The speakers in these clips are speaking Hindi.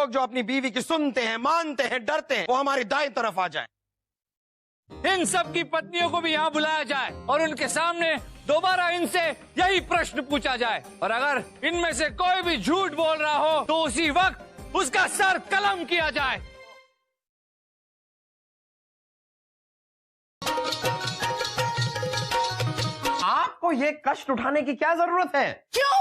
लोग जो अपनी बीवी की सुनते हैं, मानते हैं, डरते हैं, वो हमारी दाएं तरफ आ जाए। इन सब की पत्नियों को भी यहाँ बुलाया जाए और उनके सामने दोबारा इनसे यही प्रश्न पूछा जाए, और अगर इनमें से कोई भी झूठ बोल रहा हो तो उसी वक्त उसका सर कलम किया जाए। आपको ये कष्ट उठाने की क्या जरूरत है? क्यों?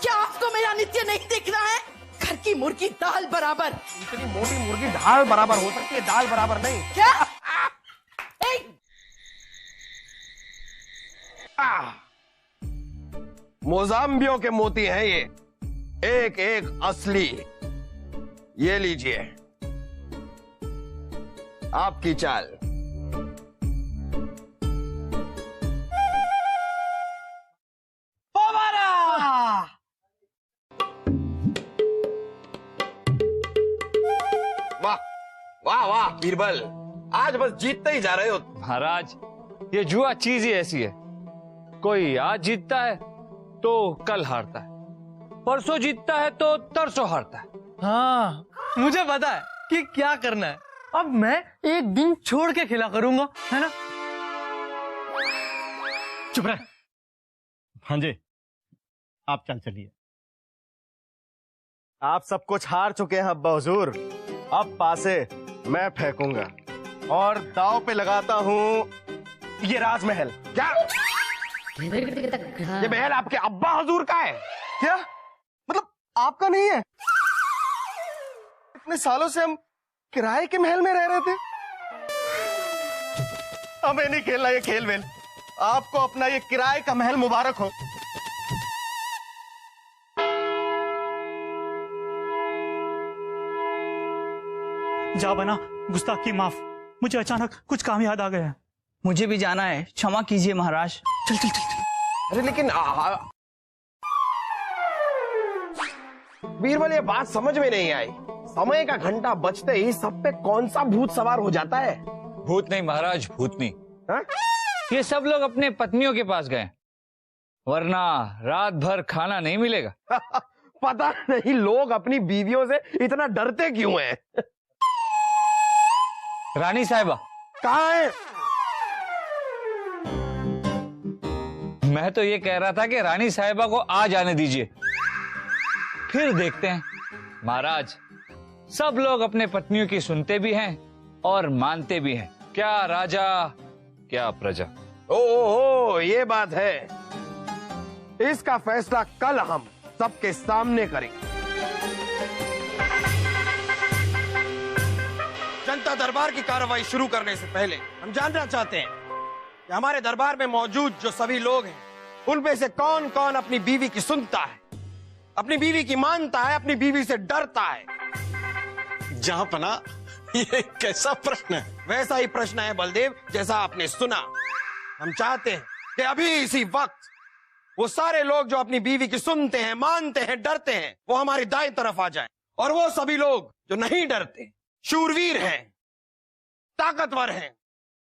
क्या आपको मेरा नित्य नहीं दिख रहा है? घर की मुर्गी दाल बराबर। इतनी मोटी मुर्गी ढाल बराबर हो सकती है, दाल बराबर नहीं। क्या? मोजाम्बियों के मोती हैं ये, एक एक असली। ये लीजिए आपकी चाल। वाह वाह वाह बीरबल, आज बस जीतते ही जा रहे हो। महाराज, ये जुआ चीज ही ऐसी है, कोई आज जीतता है तो कल हारता है, परसों जीतता है तो तरसों हारता है। हाँ, मुझे पता है कि क्या करना है। अब मैं एक दिन छोड़ के खेला करूंगा, है ना? चुप रहे भांजे, आप चल चलिए। आप सब कुछ हार चुके हैं अब्बा हुजूर। अब पासे मैं फेंकूंगा और दांव पे लगाता हूँ ये राजमहल। क्या ये महल आपके अब्बा हुजूर का है? क्या मतलब आपका नहीं है? इतने सालों से हम किराए के महल में रह रहे थे। हमें नहीं खेलना ये खेल वेल। आपको अपना ये किराए का महल मुबारक हो। जा बना, गुस्ताखी माफ। मुझे अचानक कुछ काम याद आ गया। मुझे भी जाना है, क्षमा कीजिए महाराज। चल चल चल, चल। अरे लेकिन बीरबल, ये बात समझ में नहीं आई। समय का घंटा बजते ही सब पे कौन सा भूत सवार हो जाता है? भूत नहीं महाराज, भूतनी। हा? ये सब लोग अपने पत्नियों के पास गए, वरना रात भर खाना नहीं मिलेगा। पता नहीं लोग अपनी बीवियों से इतना डरते क्यों हैं? रानी साहिबा कहाँ है? मैं तो ये कह रहा था कि रानी साहिबा को आ जाने दीजिए, फिर देखते हैं। महाराज, सब लोग अपने पत्नियों की सुनते भी हैं और मानते भी हैं, क्या राजा क्या प्रजा। ओ ये बात है। इसका फैसला कल हम सबके सामने करेंगे। जनता दरबार की कार्रवाई शुरू करने से पहले हम जानना चाहते हैं कि हमारे दरबार में मौजूद जो सभी लोग हैं, उनमें से कौन कौन अपनी बीवी की सुनता है, अपनी बीवी की मानता है, अपनी बीवी से डरता है। जहां पना, ये कैसा प्रश्न है? वैसा ही प्रश्न है बलदेव जैसा आपने सुना। हम चाहते हैं कि अभी इसी वक्त वो सारे लोग जो अपनी बीवी की सुनते हैं, मानते हैं, डरते हैं, वो हमारी दाएं तरफ आ जाएं, और वो सभी लोग जो नहीं डरते, शूरवीर हैं, ताकतवर हैं,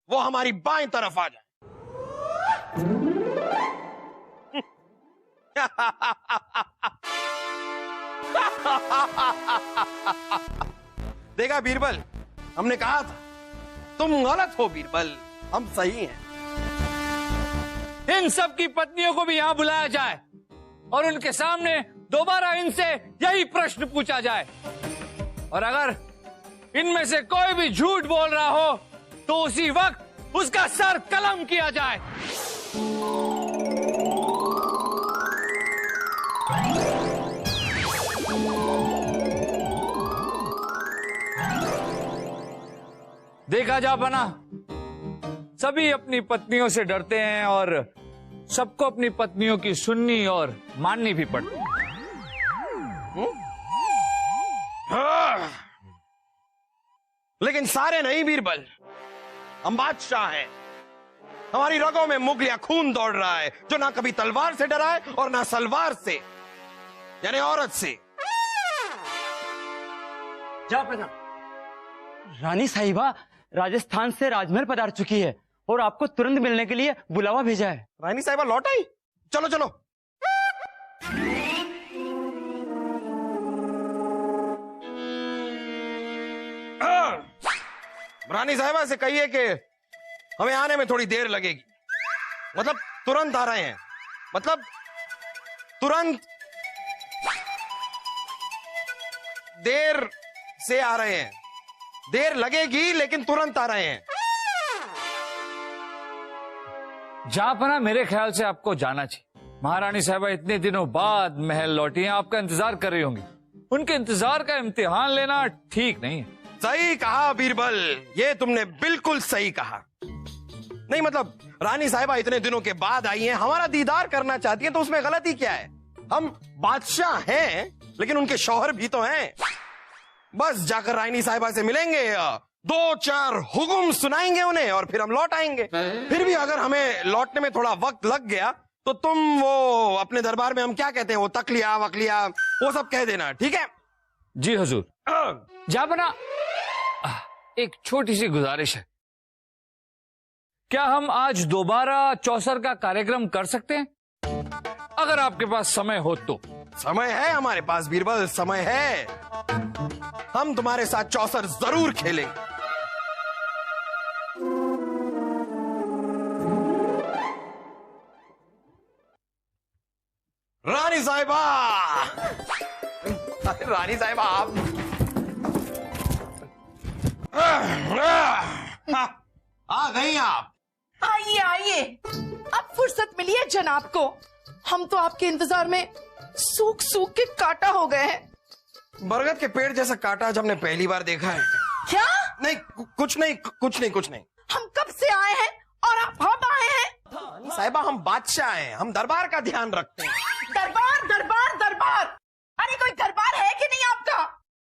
वो हमारी बाएं तरफ आ जाएं। देखा बीरबल, हमने कहा था तुम गलत हो बीरबल, हम सही हैं। इन सब की पत्नियों को भी यहाँ बुलाया जाए और उनके सामने दोबारा इनसे यही प्रश्न पूछा जाए, और अगर इनमें से कोई भी झूठ बोल रहा हो तो उसी वक्त उसका सर कलम किया जाए। देखा जा बना, सभी अपनी पत्नियों से डरते हैं और सबको अपनी पत्नियों की सुननी और माननी भी पड़ती है। लेकिन सारे नहीं बीरबल, हम बादशाह हैं। हमारी रगों में मुगलिया खून दौड़ रहा है, जो ना कभी तलवार से डरा है और ना सलवार से, यानी औरत से। जा प्रधान, रानी साहिबा राजस्थान से राजमहल पधार चुकी है और आपको तुरंत मिलने के लिए बुलावा भेजा है। रानी साहिबा लौट आई? चलो चलो। रानी साहिबा से कहिए कि हमें आने में थोड़ी देर लगेगी। मतलब तुरंत आ रहे हैं, मतलब तुरंत, देर से आ रहे हैं। देर लगेगी लेकिन तुरंत आ रहे हैं। जहांपना मेरे ख्याल से आपको जाना चाहिए। महारानी साहिबा इतने दिनों बाद महल लौटी हैं, आपका इंतजार कर रही होंगी। उनके इंतजार का इम्तिहान लेना ठीक नहीं है। सही कहा बीरबल, ये तुमने बिल्कुल सही कहा। नहीं मतलब रानी साहिबा इतने दिनों के बाद आई हैं, हमारा दीदार करना चाहती है, तो उसमें गलती क्या है? हम बादशाह हैं लेकिन उनके शौहर भी तो हैं। बस जाकर रानी साहिबा से मिलेंगे, 2-4 हुक्म सुनाएंगे उन्हें और फिर हम लौट आएंगे। फिर भी अगर हमें लौटने में थोड़ा वक्त लग गया तो तुम वो अपने दरबार में हम क्या कहते हैं, वो तकलिया वकलिया वो सब कह देना, ठीक है? जी हुजूर। जहांपना एक छोटी सी गुजारिश है, क्या हम आज दोबारा चौसर का कार्यक्रम कर सकते हैं? अगर आपके पास समय हो तो। समय है हमारे पास बीरबल, समय है। हम तुम्हारे साथ चौसर जरूर खेलेंगे। रानी साहिबा, रानी साहिबा आप आ गई आप। आइए आइए, अब फुर्सत मिली है जनाब को। हम तो आपके इंतजार में सूख सूख के काटा हो गए हैं। बरगद के पेड़ जैसा काटा आज हमने पहली बार देखा है। क्या? नहीं कुछ नहीं कुछ नहीं कुछ नहीं। हम कब से आए हैं और आप हम आए हैं? साहिबा हम बादशाह हैं, हम दरबार का ध्यान रखते हैं। दरबार दरबार दरबार, अरे कोई दरबार है कि नहीं आपका?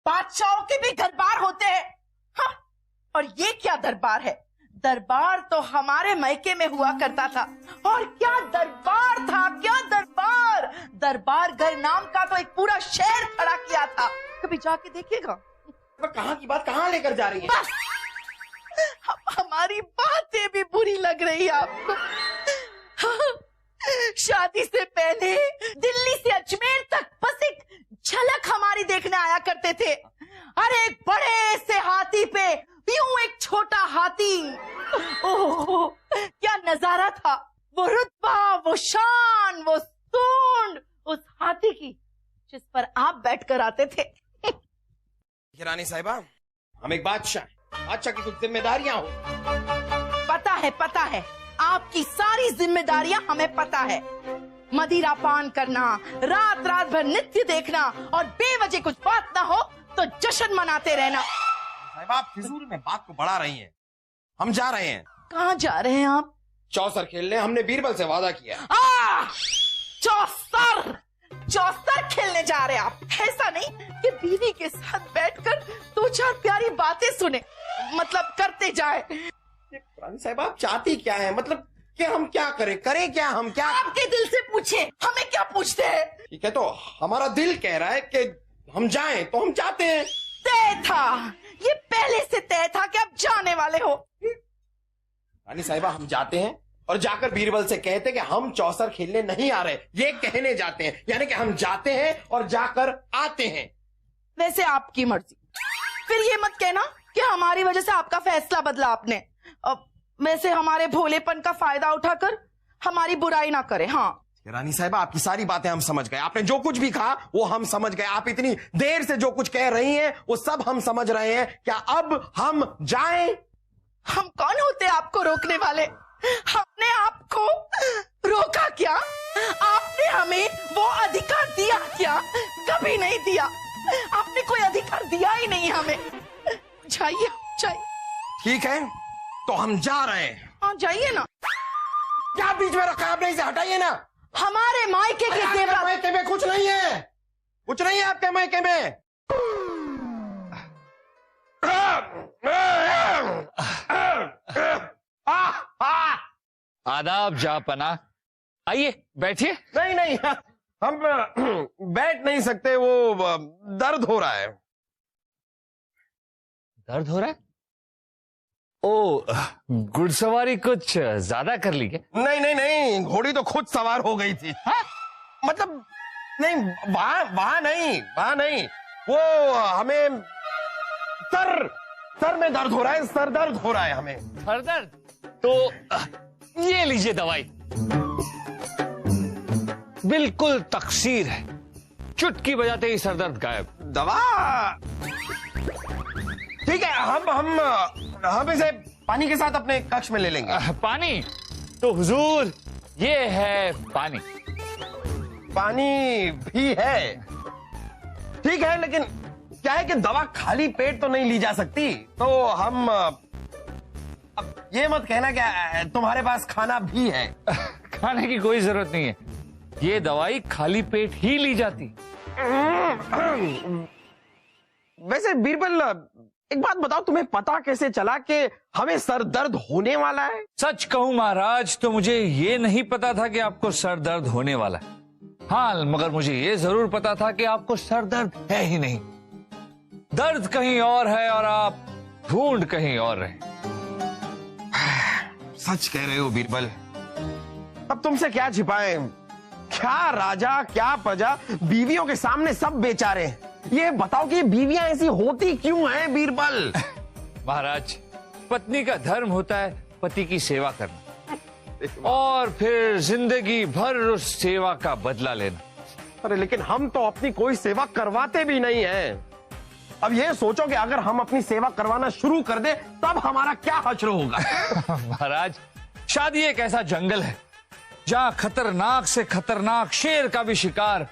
बादशाहों के भी दरबार होते हैं। हाँ, और ये क्या दरबार है? दरबार तो हमारे मायके में हुआ करता था। और क्या दरबार था, क्या दरबार! दरबार घर नाम का तो एक पूरा शहर खड़ा किया था। कभी जाके देखिएगा। कहाँ की बात कहाँ लेकर जा रही है? बस हमारी बातें भी बुरी लग रही है आपको। शादी से पहले दिल्ली से अजमेर तक बस एक झलक हमारी देखने आया करते थे। अरे एक बड़े से हाथी पे यूं एक छोटा हाथी, ओह क्या नजारा था! वो रुतबा, वो शान, वो सूंड उस हाथी की जिस पर आप बैठकर आते थे। रानी साहिबा, हम एक बादशाह हैं, बादशाह की कुछ जिम्मेदारियां हो। पता है आपकी सारी जिम्मेदारियां हमें पता है। मदिरा पान करना, रात रात भर नृत्य देखना और बेवजह कुछ बात ना हो तो जश्न मनाते रहना। साहिबा आप फिजूल में बात को बढ़ा रही हैं। हम जा रहे हैं। कहाँ जा रहे हैं आप? चौसर खेलने। हमने बीरबल से वादा किया। चौसर चौसर खेलने जा रहे हैं आप? ऐसा नहीं कि बीवी के साथ बैठकर 2-4 प्यारी बातें सुने, मतलब करते जाए। रानी साहिबा आप चाहती क्या है? मतलब कि हम क्या करें क्या हम क्या? आपके दिल से पूछे, हमें क्या पूछते हैं? ठीक है, तो हमारा दिल कह रहा है कि हम जाएं, तो हम जाते हैं। तय था, ये पहले से तय था कि आप जाने वाले हो। रानी साहिबा हम जाते हैं और जाकर बीरबल से कहते कि हम चौसर खेलने नहीं आ रहे, ये कहने जाते हैं। यानी कि हम जाते हैं और जाकर आते हैं। वैसे आपकी मर्जी। फिर ये मत कहना कि हमारी वजह से आपका फैसला बदला आपने। वैसे हमारे भोलेपन का फायदा उठाकर हमारी बुराई ना करे। हाँ रानी साहिबा आपकी सारी बातें हम समझ गए। आपने जो कुछ भी कहा वो हम समझ गए। आप इतनी देर से जो कुछ कह रही हैं वो सब हम समझ रहे हैं। क्या अब हम जाएं? हम कौन होते आपको रोकने वाले? हमने आपको रोका क्या? आपने हमें वो अधिकार दिया क्या? कभी नहीं दिया। आपने कोई अधिकार दिया ही नहीं हमें। जाइए जाइए। ठीक है, तो हम जा रहे हैं। हाँ जाइए ना। क्या बीच में रखा है आपने? इसे हटाइए ना। हमारे मायके के जेवरात। मायके में कुछ नहीं है, कुछ नहीं है आपके मायके में। आदाब जहांपना, आइए बैठिए। नहीं नहीं, हम बैठ नहीं सकते, वो दर्द हो रहा है। दर्द हो रहा है? ओ, घुड़सवारी कुछ ज्यादा कर ली क्या? नहीं नहीं नहीं, घोड़ी तो खुद सवार हो गई थी। हाँ? मतलब नहीं, वहां नहीं, वो हमें सर में दर्द हो रहा है, सर दर्द हो रहा है हमें। सर दर्द? तो ये लीजिए दवाई, बिल्कुल तकसीर है, चुटकी बजाते ही सर दर्द गायब। दवा ठीक है, हम इसे पानी के साथ अपने कक्ष में ले लेंगे। पानी? तो हुजूर ये है पानी। पानी भी है, ठीक है, लेकिन क्या है कि दवा खाली पेट तो नहीं ली जा सकती, तो हम अब ये मत कहना कि तुम्हारे पास खाना भी है। खाने की कोई जरूरत नहीं है, ये दवाई खाली पेट ही ली जाती। वैसे बीरबल एक बात बताओ, तुम्हें पता कैसे चला कि हमें सर दर्द होने वाला है? सच कहूं महाराज तो मुझे ये नहीं पता था कि आपको सर दर्द होने वाला है। हाँ, मगर मुझे ये जरूर पता था कि आपको सर दर्द है ही नहीं, दर्द कहीं और है और आप ढूंढ कहीं और रहे। सच कह रहे हो बीरबल, अब तुमसे क्या छिपाए, क्या राजा क्या प्रजा, बीवियों के सामने सब बेचारे हैं। ये बताओ कि बीवियां ऐसी होती क्यों हैं बीरबल? महाराज, पत्नी का धर्म होता है पति की सेवा करना और फिर जिंदगी भर उस सेवा का बदला लेना। अरे लेकिन हम तो अपनी कोई सेवा करवाते भी नहीं हैं। अब ये सोचो कि अगर हम अपनी सेवा करवाना शुरू कर दे तब हमारा क्या हश्र होगा। महाराज, शादी एक ऐसा जंगल है जहां खतरनाक से खतरनाक शेर का भी शिकार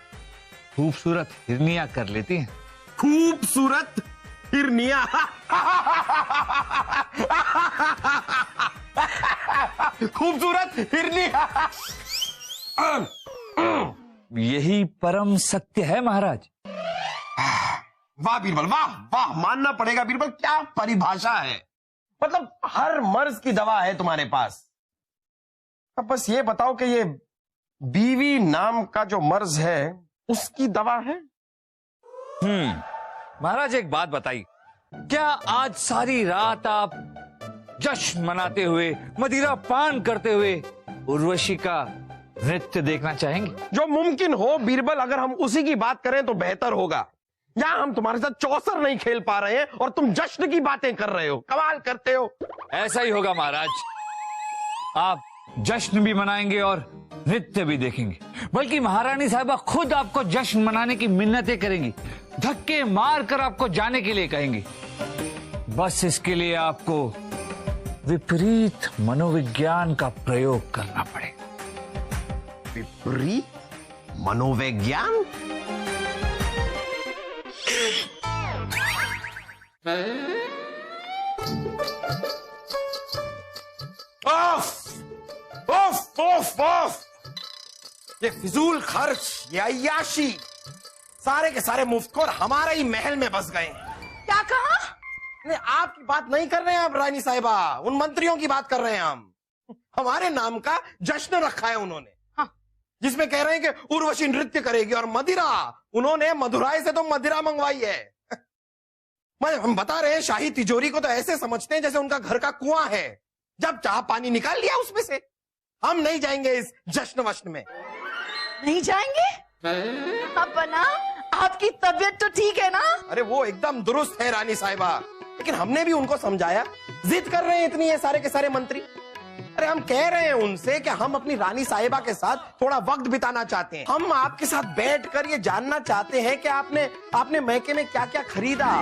खूबसूरत हिरनियां कर लेती हैं। खूबसूरत हिरनियां? खूबसूरत हिरनियां? यही परम सत्य है महाराज। वाह बीरबल, वाह वाह, मानना पड़ेगा बीरबल, क्या परिभाषा है। मतलब हर मर्ज की दवा है तुम्हारे पास। अब बस ये बताओ कि ये बीवी नाम का जो मर्ज है उसकी दवा है? महाराज एक बात बताइए, क्या आज सारी रात आप जश्न मनाते हुए, मदिरा पान करते हुए उर्वशी का नृत्य देखना चाहेंगे? जो मुमकिन हो बीरबल, अगर हम उसी की बात करें तो बेहतर होगा। यहां हम तुम्हारे साथ चौसर नहीं खेल पा रहे हैं और तुम जश्न की बातें कर रहे हो, कमाल करते हो। ऐसा ही होगा महाराज, आप जश्न भी मनाएंगे और नृत्य भी देखेंगे, बल्कि महारानी साहिबा खुद आपको जश्न मनाने की मिन्नतें करेंगी, धक्के मारकर आपको जाने के लिए कहेंगी। बस इसके लिए आपको विपरीत मनोविज्ञान का प्रयोग करना पड़ेगा। विपरीत मनोविज्ञान? ओफ ओफ ओफ, ये फिजूल खर्च, ये अय्याशी, सारे के सारे मुफ्तखोर हमारे ही महल में बस गए। क्या कहा? नहीं, आपकी बात नहीं कर रहे हैं आप रानी साहिबा, उन मंत्रियों की बात कर रहे हैं हम। हमारे नाम का जश्न रखा है उन्होंने, हाँ, जिसमें कह रहे हैं कि उर्वशी नृत्य करेगी और मदिरा, उन्होंने मदुराई से तो मदिरा मंगवाई है। हम बता रहे हैं, शाही तिजोरी को तो ऐसे समझते हैं जैसे उनका घर का कुआं है, जब चाह पानी निकाल लिया उसमें से। हम नहीं जाएंगे इस जश्न वश्न में। नहीं जाएंगे? अपना आपकी तबीयत तो ठीक है ना? अरे वो एकदम दुरुस्त है रानी साहिबा, लेकिन हमने भी उनको समझाया, जिद कर रहे हैं इतनी ये सारे के सारे मंत्री। अरे हम कह रहे हैं उनसे कि हम अपनी रानी साहिबा के साथ थोड़ा वक्त बिताना चाहते हैं, हम आपके साथ बैठकर ये जानना चाहते हैं कि आपने मैके में क्या क्या खरीदा,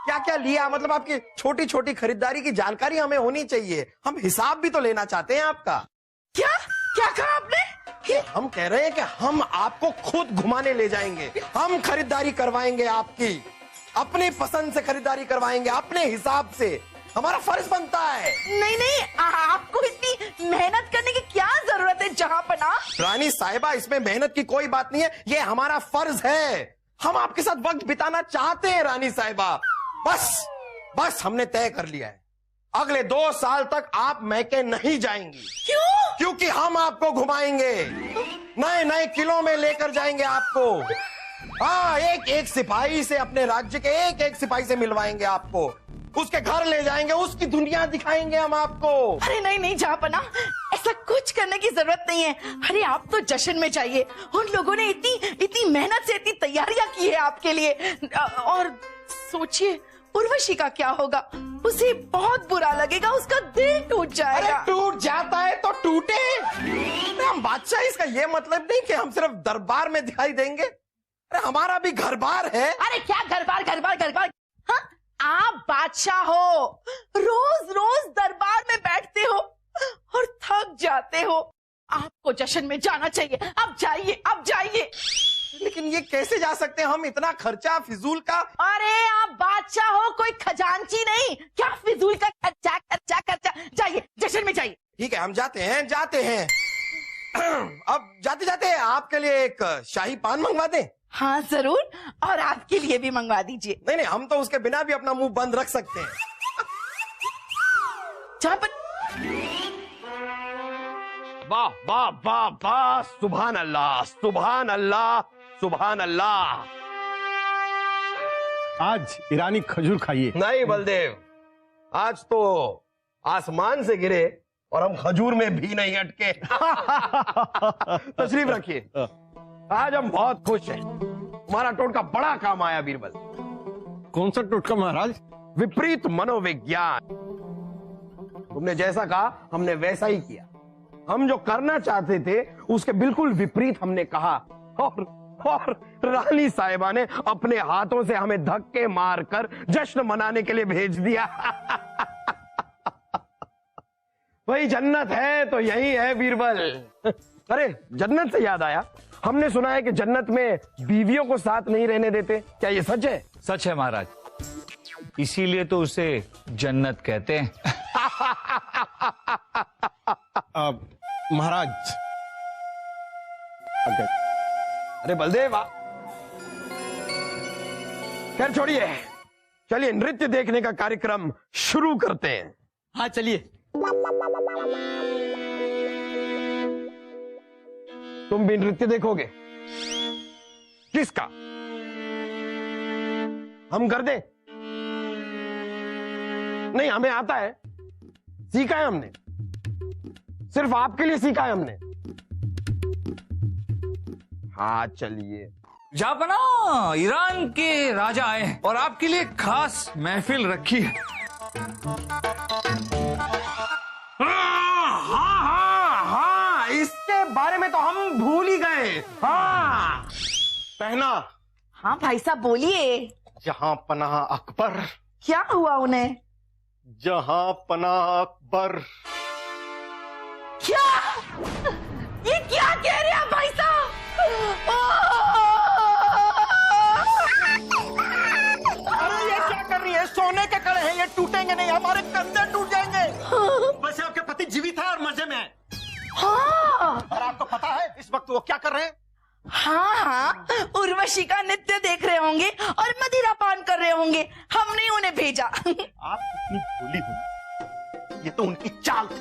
क्या क्या लिया, मतलब आपकी छोटी छोटी खरीदारी की जानकारी हमें होनी चाहिए। हम हिसाब भी तो लेना चाहते हैं आपका। क्या क्या कहा आपने? हम कह रहे हैं कि हम आपको खुद घुमाने ले जाएंगे, हम खरीदारी करवाएंगे आपकी, अपनी पसंद से खरीदारी करवाएंगे, अपने हिसाब से, हमारा फर्ज बनता है। नहीं नहीं, आपको इतनी मेहनत करने की क्या जरूरत है जहांपना? रानी साहिबा, इसमें मेहनत की कोई बात नहीं है, ये हमारा फर्ज है, हम आपके साथ वक्त बिताना चाहते हैं रानी साहिबा। बस हमने तय कर लिया है, अगले 2 साल तक आप मैके नहीं जाएंगी। क्यों? क्योंकि हम आपको घुमाएंगे, नए नए किलों में लेकर जाएंगे आपको। हाँ, एक एक सिपाही से, अपने राज्य के एक एक सिपाही से मिलवाएंगे आपको, उसके घर ले जाएंगे, उसकी दुनिया दिखाएंगे हम आपको। अरे नहीं नहीं जहांपना, ऐसा कुछ करने की जरूरत नहीं है। अरे आप तो जश्न में जाइए, उन लोगों ने इतनी मेहनत से इतनी तैयारियां की है आपके लिए। और सोचिए, उर्वशी का क्या होगा? उसे बहुत बुरा लगेगा, उसका दिल टूट अरे जाएगा। टूट जाता है तो टूटे। अरे हम बादशाह, इसका ये मतलब नहीं कि हम सिर्फ दरबार में दिखाई देंगे। अरे हमारा भी घर बार है। अरे क्या घर बार घर बार घर बार? हाँ, आप बादशाह हो, रोज रोज दरबार में बैठते हो और थक जाते हो। आपको जश्न में जाना चाहिए। अब जाइए, अब जाइए। लेकिन ये कैसे जा सकते हैं हम? इतना खर्चा फिजूल का। अरे आप बादशाह हो, कोई खजांची नहीं। क्या फिजूल का खर्चा खर्चा खर्चा? जाइए, जश्न में जाइए। ठीक है, हम जाते हैं जाते हैं। अब जाते जाते आपके लिए एक शाही पान मंगवा दें? हाँ जरूर, और आपके लिए भी मंगवा दीजिए। नहीं नहीं, हम तो उसके बिना भी अपना मुंह बंद रख सकते हैं। जहाँ पर वाह वाह वाह वाह, सुभान अल्लाह सुभान अल्लाह सुभान अल्लाह। आज ईरानी खजूर खाइए। नहीं बलदेव, आज तो आसमान से गिरे और हम खजूर में भी नहीं अटके। तशरीफ रखिए। आज हम बहुत खुश हैं। हमारा टोटका बड़ा काम आया बीरबल। कौन सा टोटका महाराज? विपरीत मनोविज्ञान। तुमने जैसा कहा हमने वैसा ही किया। हम जो करना चाहते थे उसके बिल्कुल विपरीत हमने कहा, और रानी साहिबा ने अपने हाथों से हमें धक्के मारकर जश्न मनाने के लिए भेज दिया। वही जन्नत है तो यही है बीरबल। अरे जन्नत से याद आया, हमने सुना है कि जन्नत में बीवियों को साथ नहीं रहने देते। क्या ये सच है? सच है महाराज, इसीलिए तो उसे जन्नत कहते हैं। महाराज अरे बलदेव, खैर छोड़िए, चलिए नृत्य देखने का कार्यक्रम शुरू करते हैं। हाँ चलिए। तुम भी नृत्य देखोगे? किसका? हम कर दें? नहीं, हमें आता है, सीखा है हमने, सिर्फ आपके लिए सीखा है हमने। हाँ चलिए। जापना, ईरान के राजा आए हैं और आपके लिए खास महफिल रखी है। हाँ, इसके बारे में तो हम भूल ही गए। हाँ पहना। हाँ भाई साहब बोलिए। जहां पनाह अकबर। क्या हुआ उन्हें? जहां पनाह अकबर। क्या? ये क्या कह रहे हैं भाई साहब? अरे ये क्या कर रही है? सोने के कड़े हैं, ये टूटेंगे नहीं, हमारे कंधे टूट जाएंगे। वैसे आपके पति जीवित है और मजे में है। हाँ और आपको पता है इस वक्त वो क्या कर रहे हैं? हाँ, उर्वशी का नृत्य देख रहे होंगे और मदिरा पान कर रहे होंगे। हमने उन्हें भेजा। आप कितनी भोली हो ना। ये तो उनकी चाल थी।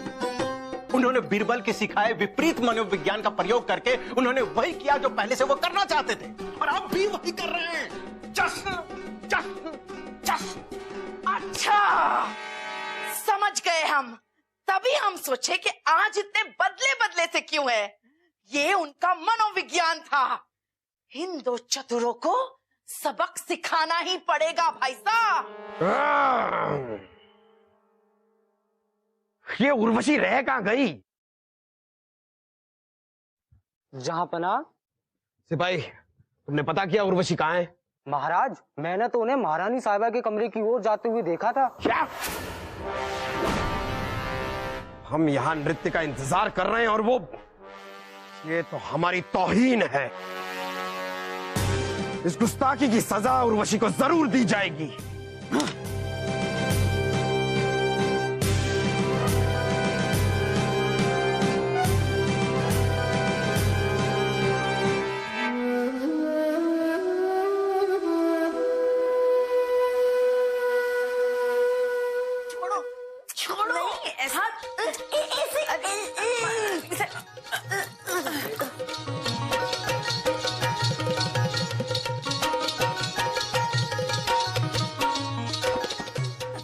उन्होंने बीरबल के सिखाए विपरीत मनोविज्ञान का प्रयोग करके उन्होंने वही किया जो पहले से वो करना चाहते थे, और आप भी वही कर रहे हैं। जश्न जश्न जश्न। अच्छा, समझ गए हम। तभी हम सोचे कि आज इतने बदले बदले से क्यों है। ये उनका मनोविज्ञान था। इन दो चतुरों को सबक सिखाना ही पड़ेगा भाई साहब। ये उर्वशी रह कहां गई? जहां पना। सिपाही, तुमने पता किया उर्वशी कहां है? महाराज, मैंने तो उन्हें महारानी साहिबा के कमरे की ओर जाते हुए देखा था। क्या? हम यहां नृत्य का इंतजार कर रहे हैं और वो, ये तो हमारी तौहीन है। इस गुस्ताखी की सजा उर्वशी को जरूर दी जाएगी।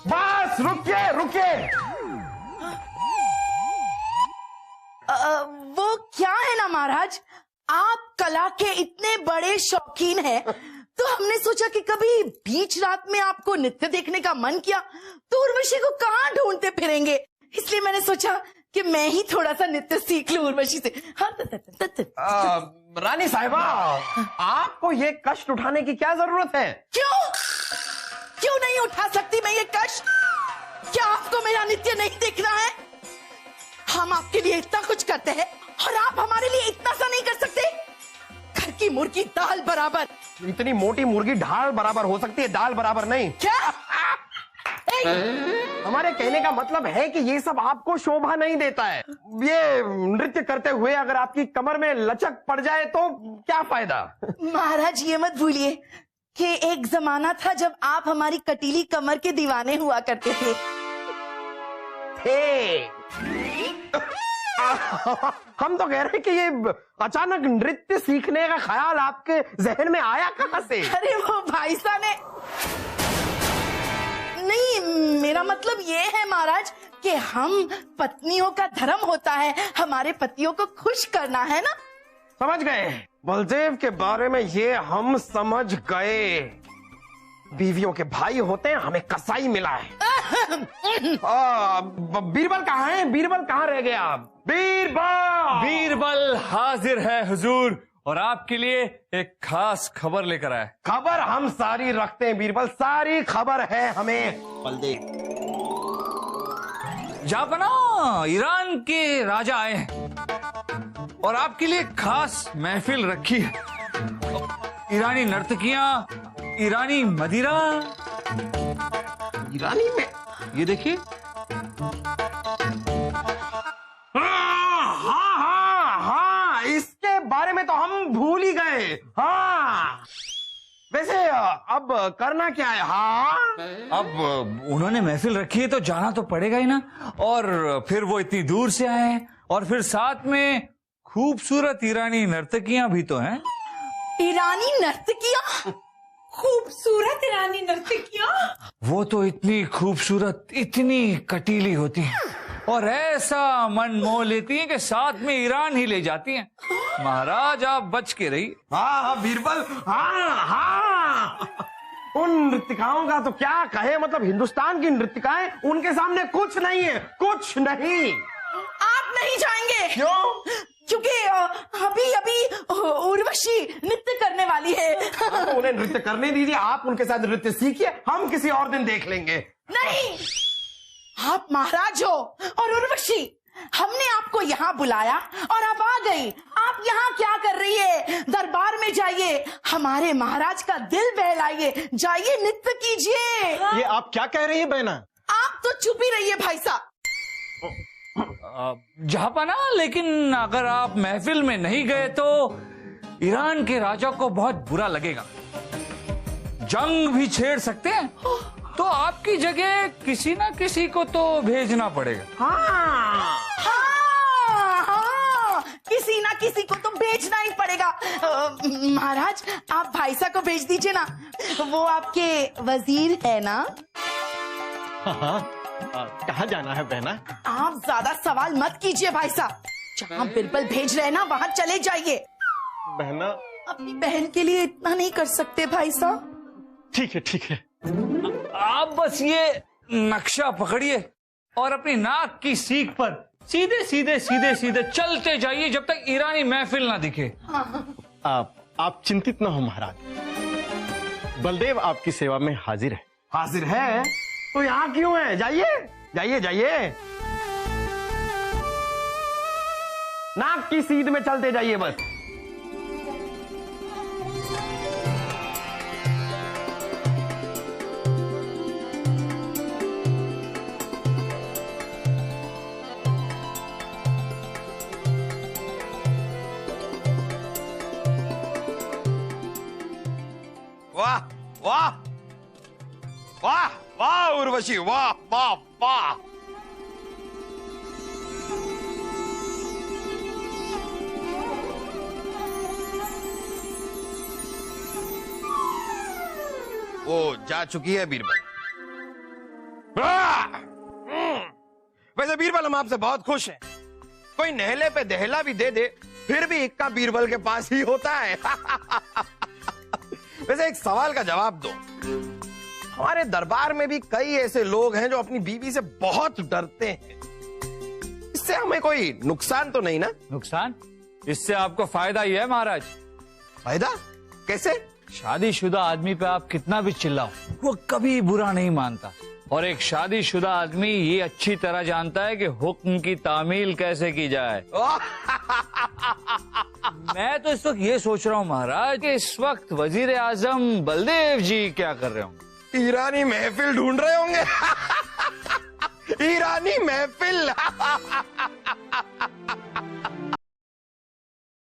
बस रुकिए रुकिए। वो क्या है ना महाराज, आप कला के इतने बड़े शौकीन हैं, तो हमने सोचा कि कभी बीच रात में आपको नृत्य देखने का मन किया तो उर्वशी को कहाँ ढूंढते फिरेंगे, इसलिए मैंने सोचा कि मैं ही थोड़ा सा नृत्य सीख लूं उर्वशी से। हाँ, रानी साहिबा, आपको ये कष्ट उठाने की क्या जरूरत है? क्यों नहीं उठा सकती मैं ये कष्ट? क्या आपको मेरा नृत्य नहीं देखना है? हम आपके लिए इतना कुछ करते हैं और आप हमारे लिए इतना सा नहीं कर सकते? घर की मुर्गी दाल बराबर। इतनी मोटी मुर्गी ढाल बराबर हो सकती है, दाल बराबर नहीं। क्या? हमारे कहने का मतलब है कि ये सब आपको शोभा नहीं देता है। ये नृत्य करते हुए अगर आपकी कमर में लचक पड़ जाए तो क्या फायदा? महाराज, ये मत भूलिए कि एक जमाना था जब आप हमारी कटीली कमर के दीवाने हुआ करते थे। हम तो कह रहे हैं कि ये अचानक नृत्य सीखने का ख्याल आपके जहन में आया कहां से? अरे वो भाई साहब ने नहीं, मेरा मतलब ये है महाराज कि हम पत्नियों का धर्म होता है हमारे पतियों को खुश करना, है ना? समझ गए। बलदेव के बारे में ये हम समझ गए। बीवियों के भाई होते हैं, हमें कसाई मिला है। बीरबल कहाँ है? बीरबल कहाँ रह गया? बीरबल! बीरबल हाजिर है हुजूर, और आपके लिए एक खास खबर लेकर आए। खबर हम सारी रखते हैं बीरबल, सारी खबर है हमें। बलदेव, जापना, ईरान के राजा आए हैं और आपके लिए खास महफिल रखी है। ईरानी नर्तकियां, ईरानी मदिरा। ईरानी में ये देखिए। हाँ, इसके बारे में तो हम भूल ही गए। हाँ, वैसे अब करना क्या है? हाँ, अब उन्होंने महफिल रखी है तो जाना तो पड़ेगा ही ना, और फिर वो इतनी दूर से आए हैं, और फिर साथ में खूबसूरत ईरानी नर्तकियां भी तो हैं। ईरानी नर्तकियां? खूबसूरत ईरानी नर्तकियां? वो तो इतनी खूबसूरत, इतनी कटीली होती हैं और ऐसा मन मोह लेती हैं कि साथ में ईरान ही ले जाती हैं। महाराज, आप बच के रहिए। हाँ बीरबल, हाँ। उन नृत्यकाओं का तो क्या कहे, मतलब हिंदुस्तान की नृत्यकाएं उनके सामने कुछ नहीं है, कुछ नहीं। आप नहीं जाएंगे? क्यों? क्योंकि अभी अभी उर्वशी नृत्य करने वाली है। तो उन्हें नृत्य करने दीजिए, आप उनके साथ नृत्य सीखिए, हम किसी और दिन देख लेंगे। नहीं, आप महाराज हो और उर्वशी, हमने आपको यहाँ बुलाया और आप आ गई। आप यहाँ क्या कर रही है? दरबार में जाइए, हमारे महाराज का दिल बहलाइए, जाइए नृत्य कीजिए। ये आप क्या कह रही है बहना? आप तो चुप ही रहिए भाई साहब। जहापना, लेकिन अगर आप महफिल में नहीं गए तो ईरान के राजा को बहुत बुरा लगेगा, जंग भी छेड़ सकते हैं। तो आपकी जगह किसी ना किसी को तो भेजना पड़ेगा। हाँ, किसी ना किसी को तो भेजना ही पड़ेगा। महाराज, आप भाई साहब को भेज दीजिए ना, वो आपके वजीर है ना? हाँ, कहाँ जाना है बहना? आप ज्यादा सवाल मत कीजिए भाई साहब, जहाँ बिरबल भेज रहे हैं ना वहाँ चले जाइए। बहना, अपनी बहन के लिए इतना नहीं कर सकते भाई साहब? ठीक है, ठीक है। आप बस ये नक्शा पकड़िए और अपनी नाक की सीख पर सीधे सीधे सीधे सीधे चलते जाइए जब तक ईरानी महफिल ना दिखे। आप चिंतित ना हो महाराज, बलदेव आपकी सेवा में हाजिर है। हाजिर है तो यहाँ क्यों है? जाइए जाइए जाइए, नाक की सीध में चलते जाइए बस। वाह वाह वाह वाह उर्वशी, वाह वाह वाह। वो जा चुकी है बीरबल। वैसे बीरबल, हम आपसे बहुत खुश हैं। कोई नहले पे दहला भी दे दे फिर भी इक्का बीरबल के पास ही होता है। वैसे एक सवाल का जवाब दो, हमारे दरबार में भी कई ऐसे लोग हैं जो अपनी बीवी से बहुत डरते हैं, इससे हमें कोई नुकसान तो नहीं ना? नुकसान? इससे आपको फायदा ही है महाराज। फायदा कैसे? शादीशुदा आदमी पे आप कितना भी चिल्लाओ वो कभी बुरा नहीं मानता, और एक शादीशुदा आदमी ये अच्छी तरह जानता है कि हुक्म की तामील कैसे की जाए। मैं तो इस वक्त ये सोच रहा हूँ महाराज कि इस वक्त वजीर आजम बलदेव जी क्या कर रहे होंगे? ईरानी महफिल ढूंढ रहे होंगे। ईरानी महफिल।